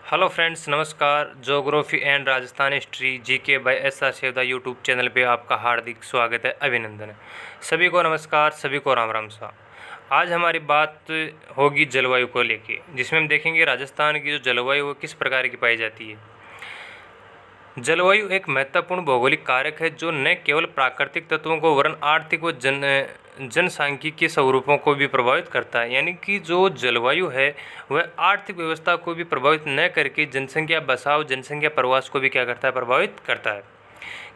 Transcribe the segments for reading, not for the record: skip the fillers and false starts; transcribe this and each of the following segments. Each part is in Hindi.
हेलो फ्रेंड्स, नमस्कार। Geography and Rajasthan history GK by S R Sevda YouTube channel पे आपका हार्दिक स्वागत है, अभिनंदन है। सभी को नमस्कार, सभी को राम राम सा। आज हमारी बात होगी जलवायु को लेके, जिसमें हम देखेंगे राजस्थान की जो जलवायु वो किस प्रकार की पाई जाती है। जलवायु एक महत्वपूर्ण भौगोलिक कारक है जो न केवल प्राकृतिक तत्वों को वरन आर्थिक व जनसांख्यिकीय स्वरूपों को भी प्रभावित करता है। यानी कि जो जलवायु है वह आर्थिक व्यवस्था को भी प्रभावित न करके जनसंख्या बसाव, जनसंख्या प्रवास को भी क्या करता है, प्रभावित करता है।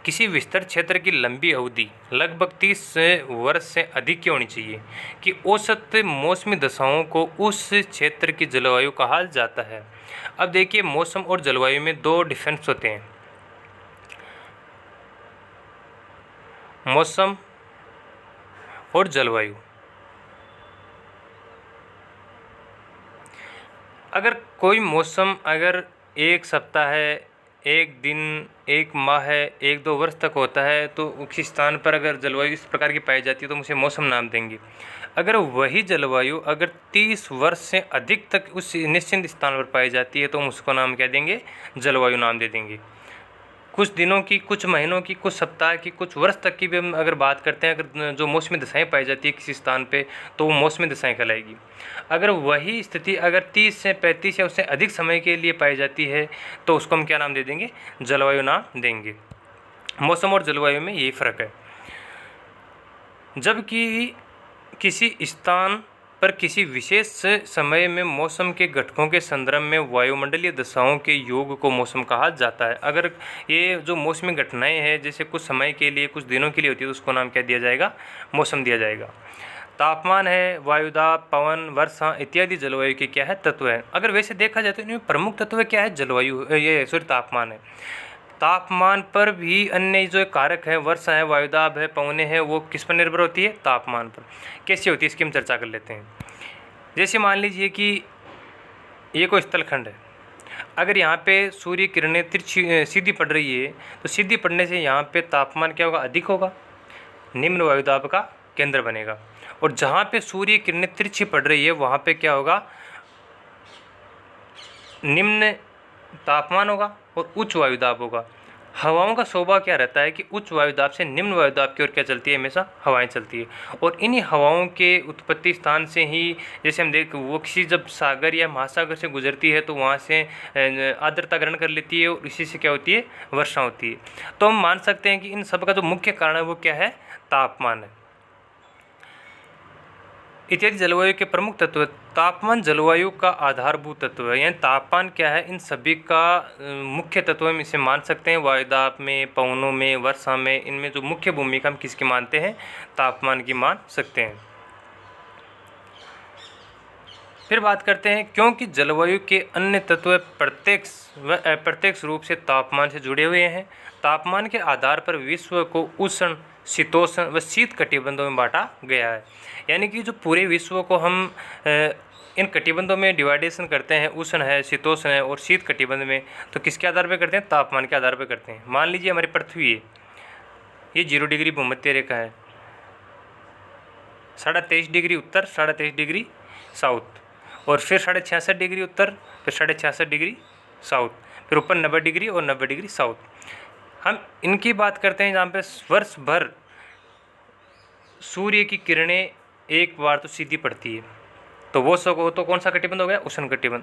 किसी विस्तृत क्षेत्र की लंबी अवधि लगभग 30 वर्ष से अधिक की होनी चाहिए कि औसत मौसमी दशाओं को उस क्षेत्र की जलवायु कहा जाता है। अब देखिए, मौसम और जलवायु में दो डिफरेंस होते हैं। मौसम और जलवायु। अगर कोई मौसम अगर एक सप्ताह है, एक दिन, एक माह है, एक दो वर्ष तक होता है, तो उसी स्थान पर अगर जलवायु इस प्रकार की पाई जाती है तो उसे मौसम नाम देंगे। अगर वही जलवायु अगर 30 वर्ष से अधिक तक उस निश्चित स्थान पर पाई जाती है तो हम उसको नाम क्या देंगे, जलवायु नाम दे देंगे। कुछ दिनों की, कुछ महीनों की, कुछ सप्ताह की, कुछ वर्ष तक की भी हम अगर बात करते हैं, अगर जो मौसमी दशाएं पाई जाती है किसी स्थान पे, तो वो मौसमी दशाएं कहलाएगी। अगर वही स्थिति अगर 30 से 35 या उससे अधिक समय के लिए पाई जाती है तो उसको हम क्या नाम दे देंगे, जलवायु नाम देंगे। मौसम और जलवायु में यही फ़र्क है। जबकि किसी स्थान पर किसी विशेष समय में मौसम के घटकों के संदर्भ में वायुमंडलीय दशाओं के योग को मौसम कहा जाता है। अगर ये जो मौसमी घटनाएं हैं जैसे कुछ समय के लिए, कुछ दिनों के लिए होती है तो उसको नाम क्या दिया जाएगा, मौसम दिया जाएगा। तापमान है, वायुदाब, पवन, वर्षा इत्यादि जलवायु के क्या है, तत्व है। अगर वैसे देखा जाए तो इनमें प्रमुख तत्व क्या है, जलवायु तापमान है। तापमान पर भी अन्य जो कारक है, वर्षा है, वायुदाब है, पवने हैं, वो किस पर निर्भर होती है, तापमान पर। कैसे होती है इसकी हम चर्चा कर लेते हैं। जैसे मान लीजिए कि ये कोई स्थलखंड है। अगर यहाँ पे सूर्य किरणें तिरछी सीधी पड़ रही है तो सीधी पड़ने से यहाँ पे तापमान क्या होगा, अधिक होगा, निम्न वायुदाब का केंद्र बनेगा। और जहाँ पे सूर्य किरणें तिरछी पड़ रही है वहाँ पे क्या होगा, निम्न तापमान होगा और उच्च वायुदाब होगा। हवाओं का स्वभाव क्या रहता है कि उच्च वायुदाब से निम्न वायुदाब की ओर क्या चलती है, हमेशा हवाएं चलती है। और इन्हीं हवाओं के उत्पत्ति स्थान से ही, जैसे हम देख, वो किसी जब सागर या महासागर से गुजरती है तो वहाँ से आर्द्रता ग्रहण कर लेती है और इसी से क्या होती है, वर्षा होती है। तो हम मान सकते हैं कि इन सब का जो मुख्य कारण है वो क्या है, तापमान है। इत्यादि जलवायु के प्रमुख तत्व। तापमान जलवायु का आधारभूत तत्व है, यानी तापमान क्या है, इन सभी का मुख्य तत्व हम इसे मान सकते हैं। वायुदाब में, पवनों में, वर्षा में, इनमें जो मुख्य भूमिका हम किसकी मानते हैं, तापमान की मान सकते हैं। फिर बात करते हैं, क्योंकि जलवायु के अन्य तत्व प्रत्यक्ष व अप्रत्यक्ष रूप से तापमान से जुड़े हुए हैं। तापमान के आधार पर विश्व को उष्ण, शीतोष्ण व शीत कटिबंधों में बांटा गया है। यानी कि जो पूरे विश्व को हम इन कटिबंधों में डिवाइडेशन करते हैं, उष्ण है, शीतोष्ण है और शीत कटिबंध में, तो किसके आधार पर करते हैं, तापमान के आधार पर करते हैं। मान लीजिए हमारी पृथ्वी है, ये 0 डिग्री भूमध्य रेखा है, 23.5 डिग्री उत्तर, 23.5 डिग्री साउथ, और फिर 66.5 डिग्री उत्तर, फिर 66.5 डिग्री साउथ, फिर ऊपर 90 डिग्री और 90 डिग्री साउथ। हम इनकी बात करते हैं जहाँ पे वर्ष भर सूर्य की किरणें एक बार तो सीधी पड़ती है, तो वो तो कौन सा कटिबंध हो गया, उष्ण कटिबंध।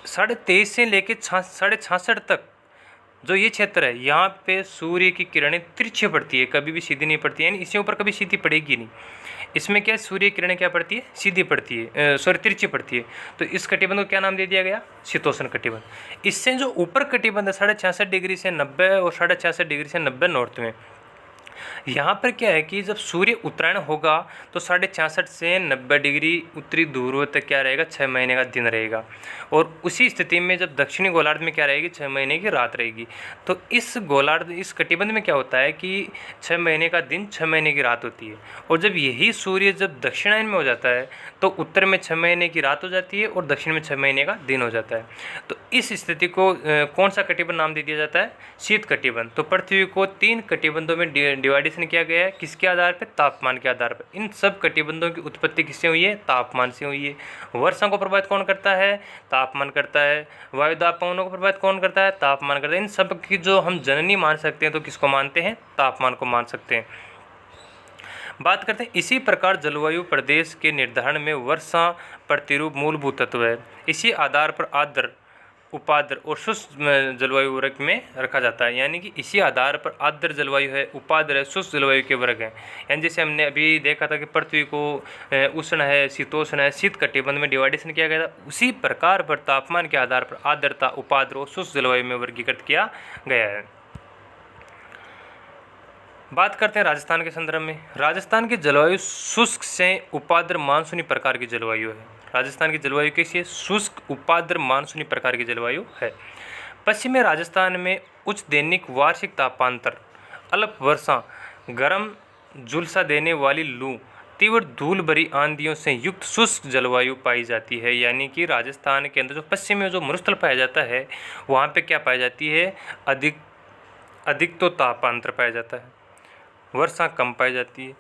23.5 से लेके 66.5 तक जो ये क्षेत्र है, यहाँ पे सूर्य की किरणें तिरछी पड़ती है, कभी भी सीधी नहीं पड़ती है, यानी इसके ऊपर कभी सीधी पड़ेगी नहीं। इसमें क्या, सूर्य किरणें क्या पड़ती है, सीधी पड़ती है, तिरछी पड़ती है। तो इस कटिबंध को क्या नाम दे दिया गया, शीतोष्ण कटिबंध। इससे जो ऊपर कटिबंध है 66.5 डिग्री से 90 और 66.5 डिग्री से 90 नॉर्थ में, यहाँ पर क्या है कि जब सूर्य उत्तरायण होगा तो 66.5 से 90 डिग्री उत्तरी ध्रुव तक क्या रहेगा, 6 महीने का दिन रहेगा। और उसी स्थिति में जब दक्षिणी गोलार्ध में क्या रहेगी, 6 महीने की रात रहेगी। तो इस गोलार्ध, इस कटिबंध में क्या होता है कि 6 महीने का दिन, 6 महीने की रात होती है। और जब यही सूर्य जब दक्षिणायन में हो जाता है तो उत्तर में 6 महीने की रात हो जाती है और दक्षिण में 6 महीने का दिन हो जाता है। तो इस स्थिति को कौन सा कटिबंध नाम दे दिया जाता है, शीत कटिबंध। तो पृथ्वी को 3 कटिबंधों में डिवाइडेशन किया गया है किसके आधार पर? तापमान के आधार पर। इन सब कटिबंधों की उत्पत्ति किससे हुई है? तापमान से हुई है। वर्षा को प्रभावित कौन करता है? तापमान करता है। वायुदाब पवनों को प्रभावित कौन करता है? तापमान करता है। इन सब की जो हम जननी मान सकते हैं तो किसको मानते हैं? तापमान को मान सकते हैं। बात करते हैं इसी प्रकार जलवायु प्रदेश के निर्धारण में वर्षा प्रतिरूप मूलभूत तत्व है। इसी आधार पर आर्द्र, उपाद्र और शुष्क जलवायु वर्ग में रखा जाता है। यानी कि इसी आधार पर आर्द्र जलवायु है, उपाद्र है, शुष्क जलवायु के वर्ग हैं। यानी जैसे हमने अभी देखा था कि पृथ्वी को उष्ण है, शीतोष्ण है, शीत कटिबंध में डिवाइडेशन किया गया था, उसी प्रकार पर तापमान के आधार पर आर्द्रता, उपाद्र और शुष्क जलवायु में वर्गीकृत किया गया है। बात करते हैं राजस्थान के संदर्भ में। राजस्थान की जलवायु शुष्क से उपाद्र मानसूनी प्रकार की जलवायु है। राजस्थान की जलवायु कैसी है? शुष्क, उपाद्र, मानसूनी प्रकार की जलवायु है। पश्चिमी राजस्थान में उच्च दैनिक वार्षिक तापांतर, अल्प वर्षा, गर्म झुलसा देने वाली लू, तीव्र धूल भरी आंधियों से युक्त शुष्क जलवायु पाई जाती है। यानी कि राजस्थान के अंदर जो पश्चिम में जो मरुस्थल पाया जाता है वहाँ पे क्या पाई जाती है? अधिक तो तापांतर पाया जाता है, वर्षा कम पाई जाती है,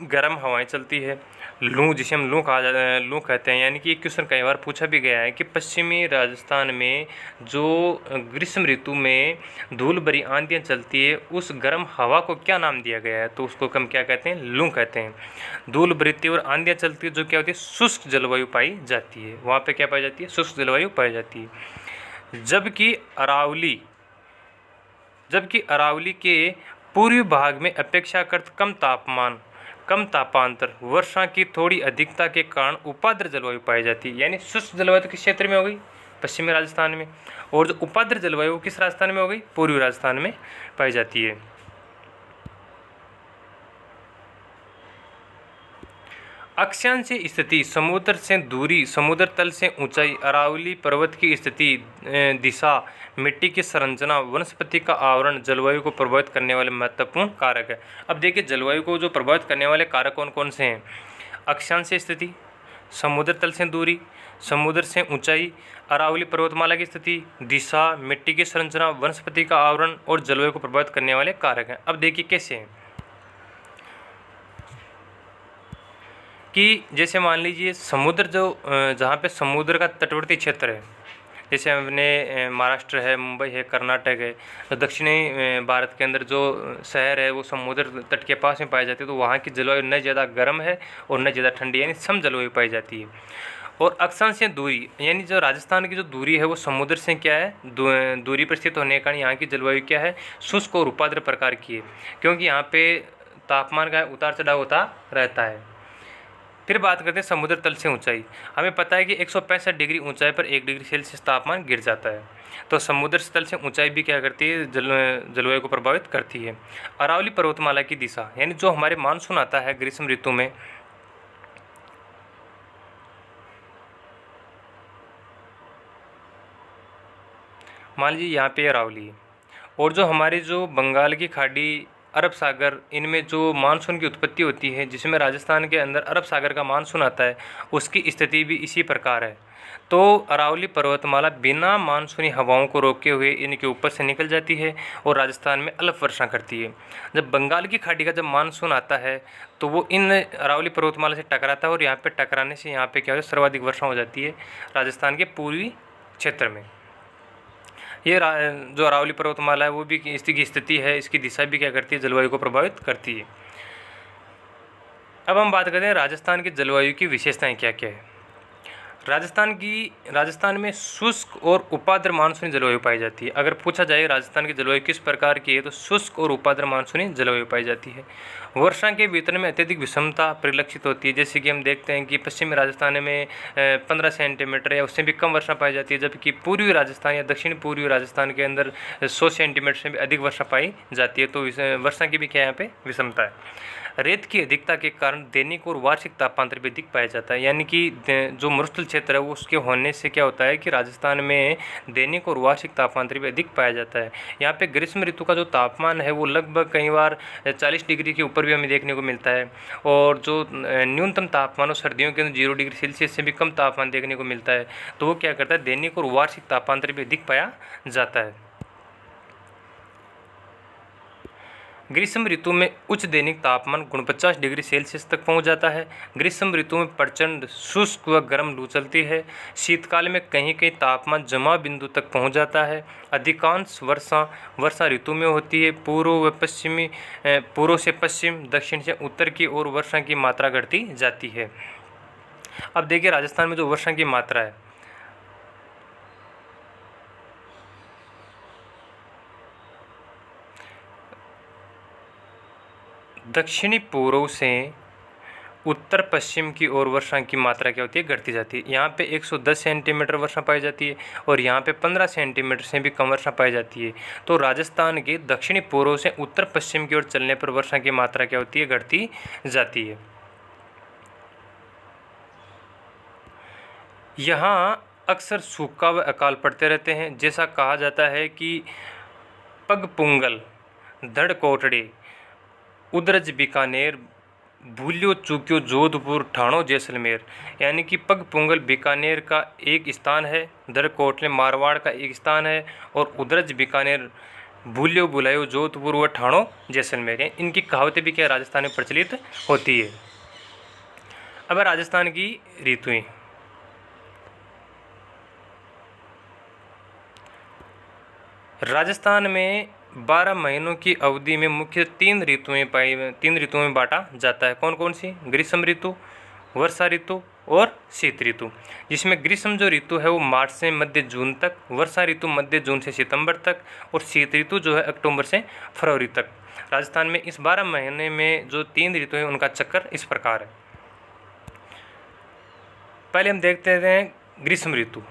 गर्म हवाएं चलती है, लू जिसे हम लू कहते हैं। यानी कि एक क्वेश्चन कई बार पूछा भी गया है कि पश्चिमी राजस्थान में जो ग्रीष्म ऋतु में धूल भरी आंधियाँ चलती है उस गर्म हवा को क्या नाम दिया गया है? तो उसको हम क्या कहते हैं? लू कहते हैं। धूल भरी तीव्र आंधियाँ चलती है जो क्या होती है? शुष्क जलवायु पाई जाती है। वहाँ पर क्या पाई जाती है? शुष्क जलवायु पाई जाती है। जबकि अरावली के पूर्वी भाग में अपेक्षाकृत कम तापांतर, वर्षा की थोड़ी अधिकता के कारण उपाद्र जलवायु पाई जाती है। यानी शुष्क जलवायु तो किस क्षेत्र में हो गई? पश्चिमी राजस्थान में। और जो उपाद्र जलवायु किस राजस्थान में हो गई? पूर्वी राजस्थान में पाई जाती है। अक्षांशीय स्थिति, समुद्र से दूरी, समुद्र तल से ऊंचाई, अरावली पर्वत की स्थिति, दिशा, मिट्टी की संरचना, वनस्पति का आवरण जलवायु को प्रभावित करने वाले महत्वपूर्ण कारक है। अब देखिए जलवायु को जो प्रभावित करने वाले कारक कौन कौन से हैं? अक्षांशीय स्थिति, समुद्र तल से दूरी, समुद्र से ऊंचाई, अरावली पर्वतमाला की स्थिति, दिशा, मिट्टी की संरचना, वनस्पति का आवरण और जलवायु को प्रभावित करने वाले कारक हैं। अब देखिए कैसे हैं कि जैसे मान लीजिए समुद्र जो जहाँ पे समुद्र का तटवर्ती क्षेत्र है, जैसे हमने महाराष्ट्र है, मुंबई है, कर्नाटक है, तो दक्षिणी भारत के अंदर जो शहर है वो समुद्र तट के पास में पाई जाती है, तो वहाँ की जलवायु न ज़्यादा गर्म है और न ज़्यादा ठंडी, यानी सम जलवायु पाई जाती है। और अक्षांशीय दूरी, यानी जो राजस्थान की जो दूरी है वो समुद्र से क्या है? दूरी पर स्थित होने के कारण यहाँ की जलवायु क्या है? शुष्क और उपाद्र प्रकार की है, क्योंकि यहाँ पे तापमान का उतार चढ़ाव होता रहता है। फिर बात करते हैं समुद्र तल से ऊंचाई। हमें पता है कि 165 डिग्री ऊंचाई पर 1 डिग्री सेल्सियस तापमान गिर जाता है, तो समुद्र तल से ऊंचाई भी क्या करती है? जलवायु को प्रभावित करती है। अरावली पर्वतमाला की दिशा, यानी जो हमारे मानसून आता है ग्रीष्म ऋतु में, मान लीजिए यहाँ पे अरावली है, और जो हमारी जो बंगाल की खाड़ी, अरब सागर, इनमें जो मानसून की उत्पत्ति होती है, जिसमें राजस्थान के अंदर अरब सागर का मानसून आता है, उसकी स्थिति भी इसी प्रकार है। तो अरावली पर्वतमाला बिना मानसूनी हवाओं को रोके हुए इनके ऊपर से निकल जाती है और राजस्थान में अल्प वर्षा करती है। जब बंगाल की खाड़ी का जब मानसून आता है तो वो इन अरावली पर्वतमाला से टकराता है और यहाँ पे टकराने से यहाँ पे क्या होता है? सर्वाधिक वर्षा हो जाती है राजस्थान के पूर्वी क्षेत्र में। ये जो अरावली पर्वतमाला है वो भी इसकी स्थिति है, इसकी दिशा भी क्या करती है? जलवायु को प्रभावित करती है। अब हम बात करते हैं राजस्थान की जलवायु की विशेषताएं क्या क्या है। राजस्थान में शुष्क और उपाद्र मानसूनी जलवायु पाई जाती है। अगर पूछा जाए राजस्थान की जलवायु किस प्रकार की है, तो शुष्क और उपाद्र मानसूनी जलवायु पाई जाती है। वर्षा के वितरण में अत्यधिक विषमता परिलक्षित होती है, जैसे कि हम देखते हैं कि पश्चिमी राजस्थान में 15 सेंटीमीटर या उससे भी कम वर्षा पाई जाती है, जबकि पूर्वी राजस्थान या दक्षिण पूर्वी राजस्थान के अंदर 100 सेंटीमीटर से भी अधिक वर्षा पाई जाती है। तो वर्षा की भी क्या यहाँ पे विषमता है। रेत की अधिकता के कारण दैनिक और वार्षिक तापांतर भी अधिक पाया जाता है, यानी कि जो मरुस्थल क्षेत्र है वो उसके होने से क्या होता है कि राजस्थान में दैनिक और वार्षिक तापांतर भी अधिक पाया जाता है। यहाँ पे ग्रीष्म ऋतु का जो तापमान है वो लगभग कई बार 40 डिग्री के ऊपर भी हमें देखने को मिलता है, और जो न्यूनतम तापमान और सर्दियों के अंदर 0 डिग्री सेल्सियस से भी कम तापमान देखने को मिलता है। तो वो क्या करता है? दैनिक और वार्षिक तापांतर भी अधिक पाया जाता है। ग्रीष्म ऋतु में उच्च दैनिक तापमान 49 डिग्री सेल्सियस तक पहुंच जाता है। ग्रीष्म ऋतु में प्रचंड शुष्क व गर्म लू चलती है। शीतकाल में कहीं कहीं तापमान जमा बिंदु तक पहुंच जाता है। अधिकांश वर्षा ऋतु में होती है। पूर्व से पश्चिम, दक्षिण से उत्तर की ओर वर्षा की मात्रा घटती जाती है। अब देखिए राजस्थान में जो वर्षा की मात्रा है, दक्षिणी पूर्व से उत्तर पश्चिम की ओर वर्षा की मात्रा क्या होती है, घटती जाती है। यहाँ पे 110 सेंटीमीटर वर्षा पाई जाती है और यहाँ पे 15 सेंटीमीटर से भी कम वर्षा पाई जाती है। तो राजस्थान के दक्षिणी पूर्व से उत्तर पश्चिम की ओर चलने पर वर्षा की मात्रा क्या होती है, घटती जाती है। यहाँ अक्सर सूखा व अकाल पड़ते रहते हैं। जैसा कहा जाता है कि पगपुंगल, धड़ कोटड़े, उदरज बीकानेर, भूल्यो चूक्यो जोधपुर, ठाणो जैसलमेर, यानी कि पगपुंगल बीकानेर का एक स्थान है, धड़कोटले मारवाड़ का एक स्थान है और उदरज बीकानेर, भूल्यो बुलायो जोधपुर व ठाणो जैसलमेर, इनकी कहावतें भी क्या राजस्थान में प्रचलित होती है। अब राजस्थान की ऋतुएं, राजस्थान में 12 महीनों की अवधि में मुख्य तीन ऋतुओं में बांटा जाता है। कौन कौन सी? ग्रीष्म ऋतु, वर्षा ऋतु और शीत ऋतु। जिसमें ग्रीष्म जो ऋतु है वो मार्च से मध्य जून तक, वर्षा ऋतु मध्य जून से सितंबर तक और शीत ऋतु जो है अक्टूबर से फरवरी तक। राजस्थान में इस 12 महीने में जो तीन ऋतु है उनका चक्कर इस प्रकार है। पहले हम देखते हैं ग्रीष्म ऋतु।